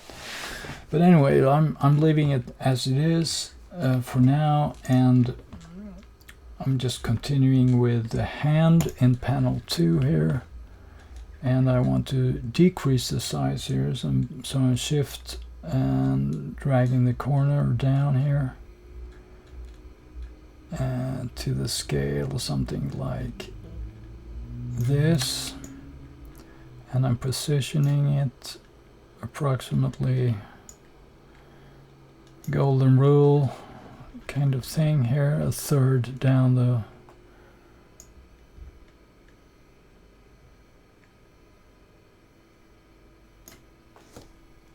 Speaker 1: But anyway, I'm leaving it as it is for now, and I'm just continuing with the hand in panel 2 here, and I want to decrease the size here, so I'm shift and dragging the corner down here. And to the scale or something like this, and I'm positioning it approximately golden rule kind of thing here, a third down the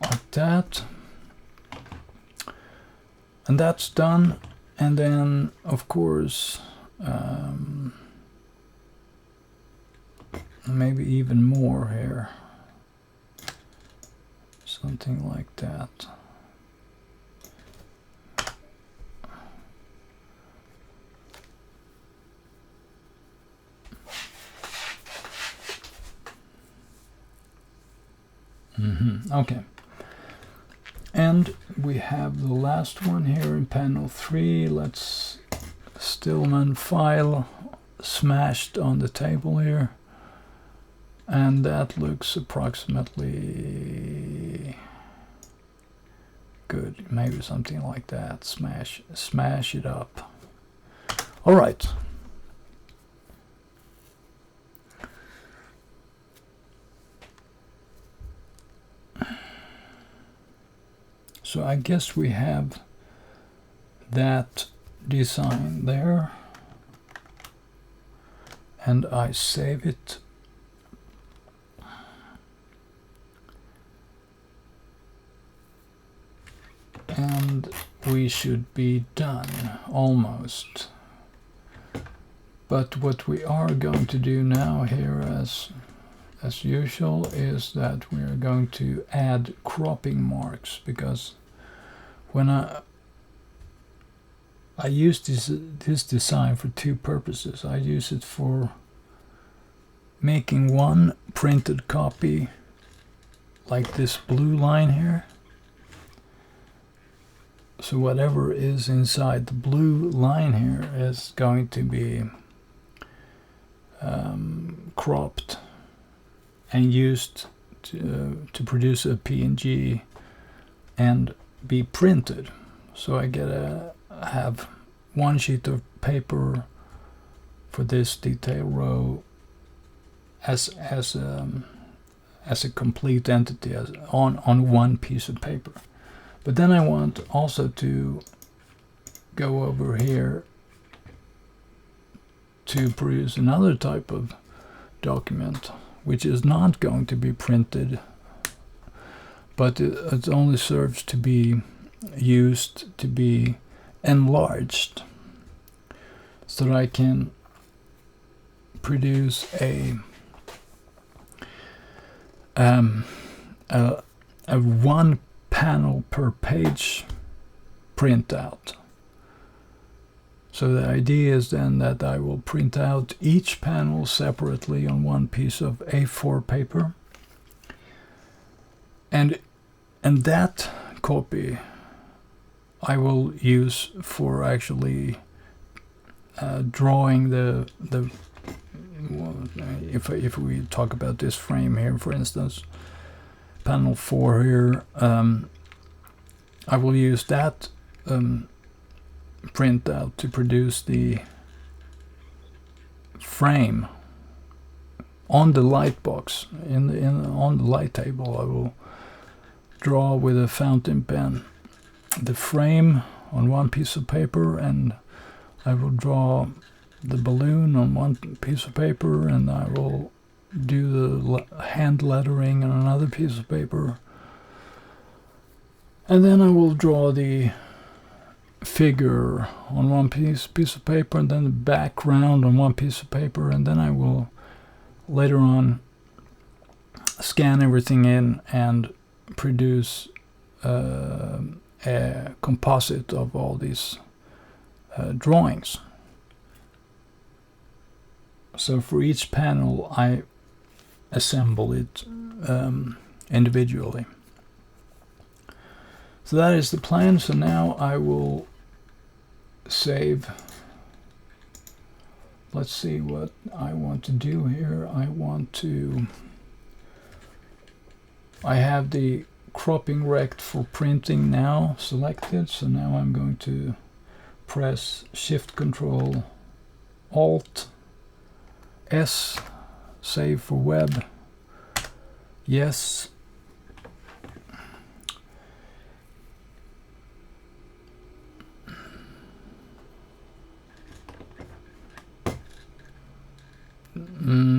Speaker 1: like that, and that's done. And then, of course, maybe even more here, something like that. Okay. And we have the last one here in panel 3. Let's Stillman file smashed on the table here. And that looks approximately good. Maybe something like that. Smash it up. All right. So I guess we have that design there. And I save it. And we should be done, almost. But what we are going to do now here, as usual, is that we are going to add cropping marks, because when I use this design for two purposes. I use it for making one printed copy, like this blue line here. So whatever is inside the blue line here is going to be cropped and used to produce a PNG and be printed. So I have one sheet of paper for this detail row as a complete entity on one piece of paper. But then I want also to go over here to produce another type of document, which is not going to be printed, but it only serves to be used to be enlarged, so that I can produce a one panel per page printout. So the idea is then that I will print out each panel separately on one piece of A4 paper, and that copy I will use for actually drawing the if we talk about this frame here, for instance, panel 4 here, I will use that printout to produce the frame on the light box. On the light table, I will draw with a fountain pen the frame on one piece of paper, and I will draw the balloon on one piece of paper, and I will do the hand lettering on another piece of paper, and then I will draw the figure on one piece of paper, and then the background on one piece of paper, and then I will later on scan everything in and produce a composite of all these drawings. So for each panel I assemble it individually. So that is the plan. So now I will save. Let's see what I want to do here. I have the cropping rect for printing now selected, so now I'm going to press Shift Control Alt S, save for web, yes.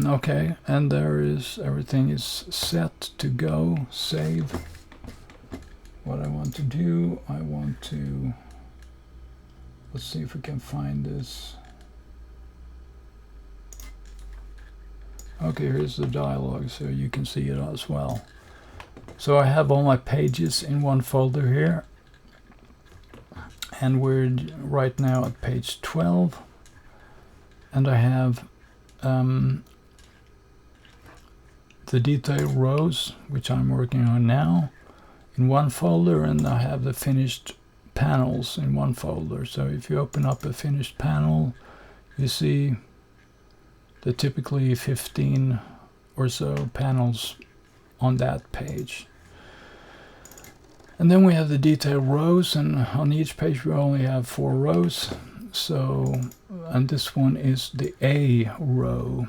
Speaker 1: Okay, and everything is set to go. Save. What I want to do, let's see if we can find this. Okay, here's the dialog, so you can see it as well. So I have all my pages in one folder here, and we're right now at page 12, and I have the detail rows, which I'm working on now, in one folder, and I have the finished panels in one folder. So if you open up a finished panel, you see the typically 15 or so panels on that page. And then we have the detailed rows, and on each page we only have 4 rows. So, and this one is the A row,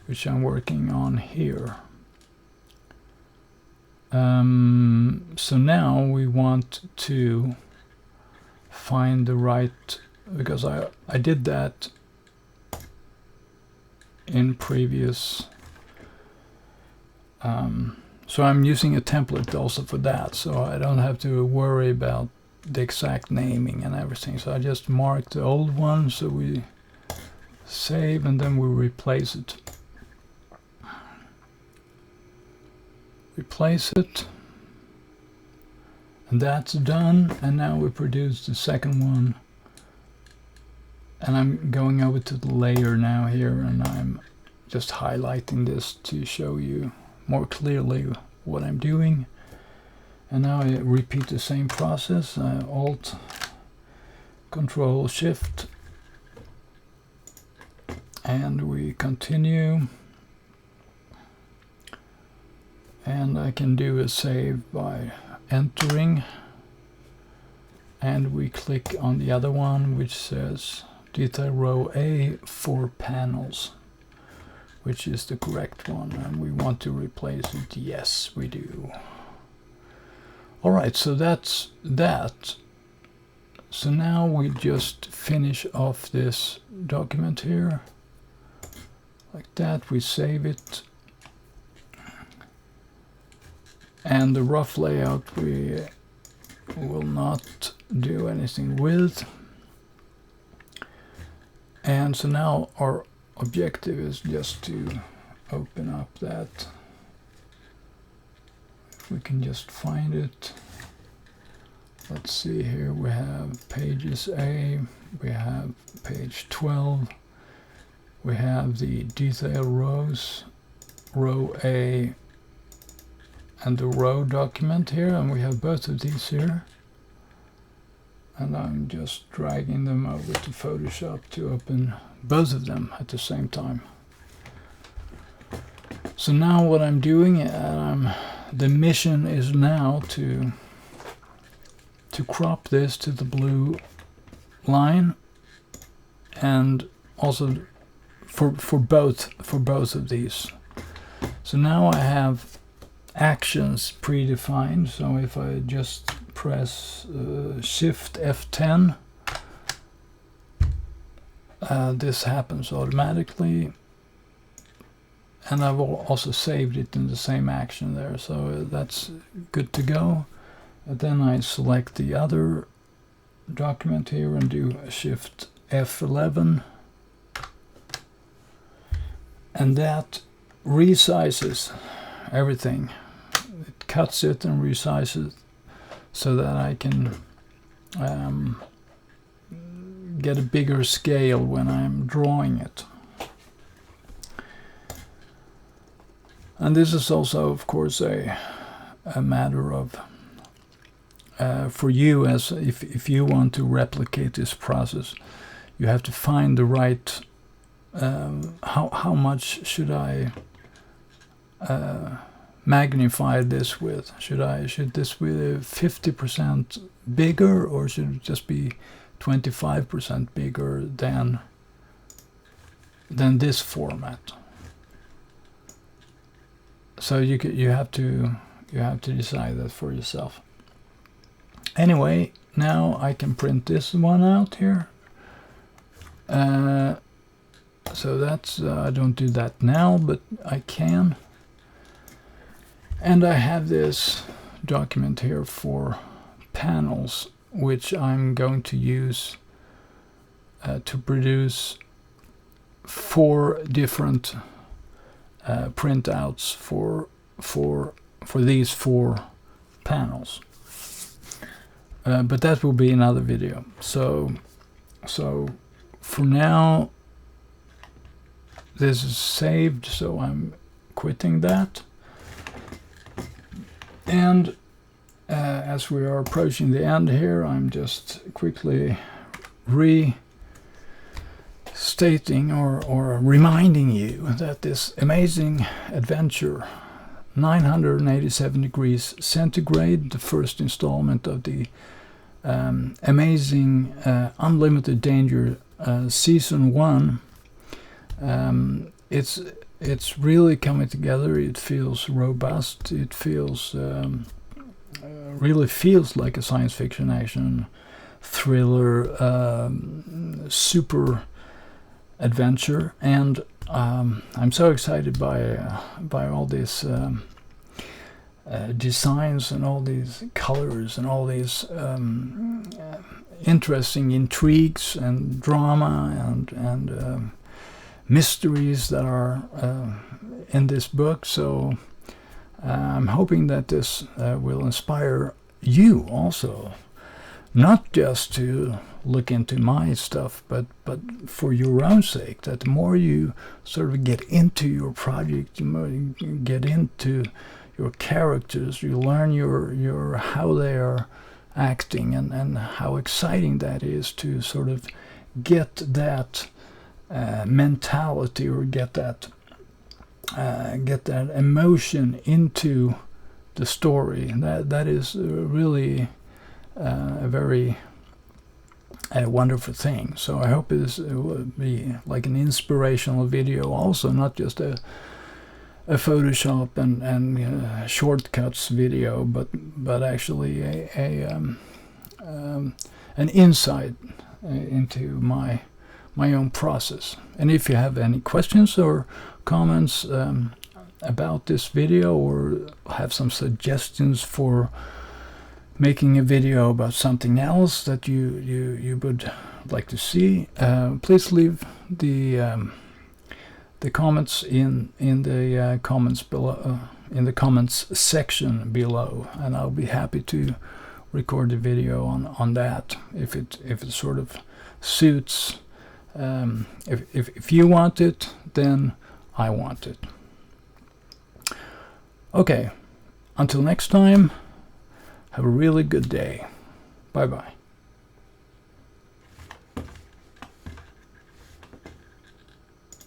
Speaker 1: which I'm working on here. So now we want to find the right, because I did that in previous, so I'm using a template also for that, so I don't have to worry about the exact naming and everything. So I just mark the old one, so we save and then we replace it. Replace it, and that's done. And now we produce the second one, and I'm going over to the layer now here, and I'm just highlighting this to show you more clearly what I'm doing. And now I repeat the same process. Alt, Control, Shift, and we continue. And I can do a save by entering, and we click on the other one which says detail row A 4 panels, which is the correct one, and we want to replace it. Yes, we do. Alright, so that's that. So now we just finish off this document here like that. We save it. And the rough layout we will not do anything with. And so now our objective is just to open up that. If we can just find it. Let's see here, we have pages A, we have page 12, we have the detail rows, row A, and the row document here, and we have both of these here. And I'm just dragging them over to Photoshop to open both of them at the same time. So now what I'm doing, the mission is now to crop this to the blue line, and also for both of these. So now I have actions predefined. So if I just press Shift F10, this happens automatically, and I've also saved it in the same action there, so that's good to go. And then I select the other document here and do Shift F11, and that resizes everything. It cuts it and resizes so that I can get a bigger scale when I'm drawing it. And this is also, of course, a matter of for you, as if you want to replicate this process, you have to find the right how much should I magnify this with? Should this be 50% bigger, or should it just be 25% bigger than this format? So you have to decide that for yourself. Anyway, now I can print this one out here. So that's I don't do that now, but I can. And I have this document here for panels, which I'm going to use to produce 4 different printouts for these 4 panels. But that will be another video. So for now, this is saved, so I'm quitting that. And as we are approaching the end here, I'm just quickly restating or reminding you that this amazing adventure, 987 Degrees Centigrade, the first installment of the amazing Unlimited Danger Season 1, it's really coming together. It feels robust. It feels really feels like a science fiction action thriller super adventure, and I'm so excited by all these designs and all these colors and all these interesting intrigues and drama and mysteries that are in this book. So I'm hoping that this will inspire you also, not just to look into my stuff, but for your own sake, that the more you sort of get into your project, the more you get into your characters, you learn your how they are acting, and how exciting that is to sort of get that mentality, or get that emotion into the story. That is really a very wonderful thing. So I hope it will be like an inspirational video also, not just a Photoshop and shortcuts video, but actually an insight into my own process. And if you have any questions or comments about this video, or have some suggestions for making a video about something else that you would like to see, please leave the comments in the comments below, in the comments section below, and I'll be happy to record the video on that if it sort of suits. If you want it, then I want it. Okay, until next time, have a really good day. Bye bye.